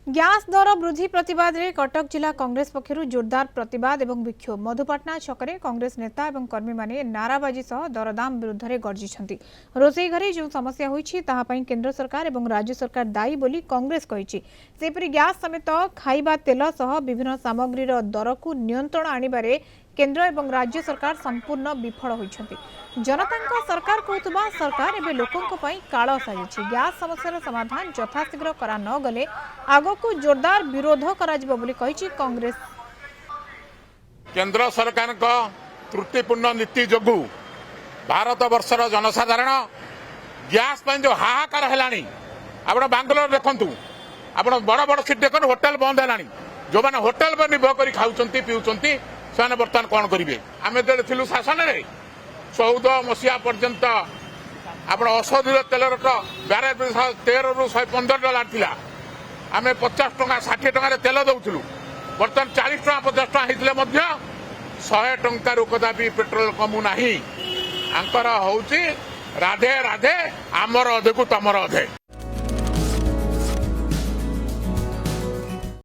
Gas दर वृद्धि प्रतिवाद रे कटक जिला कांग्रेस पक्षरु जोरदार प्रतिवाद एवं विक्षोभ मधुपाटना छकरे कांग्रेस नेता एवं कर्मी माने नाराबाजी सह दरदाम विरुद्ध रे गर्जिछंती। रोसई घरे जो समस्या होईछि ताहा पई केंद्र सरकार एवं राज्य सरकार दायी बोली कांग्रेस कहिछि। सेपरि गैस समेत खाइबा तेल सह विभिन्न सामग्री रो दर को नियंत्रण आनिबारे केंद्र एवं राज्य सरकार संपूर्ण विफल होइछंती। जनता सरकार कहतुबा सरकार एवं लोकों काल साजिछि। गैस समस्या समाधान यथाशीघ्र करा न गले आगो को जोरदार विरोध करा जिवो बोली कहिछि कांग्रेस। केंद्र सरकार को त्रुटिपूर्ण नीति जोगु भारत वर्षर जनसाधारण गैस पर जो हाहाकार हेलानी आपण बांग्लोर देखंतु आपण बड़ बड़ सिटी देखो होटेल बंद हेलानी जो माने होटेल पर निर्भर करी खाउचंती पिउचंती से बर्तमान कौन करेंगे आम जो शासन में 14 मसीहा पर्यंत आप औषधीय तेलर ब्यारेज 13 रु 115 डॉलर थिला आम 50 टका 60 टकर तेल दौलू बर्तमान 40 टका 50 टका होते 100 टंकार कदापि पेट्रोल कमुना आंकर हूँ राधे राधे आमर अधे को तमर अधे।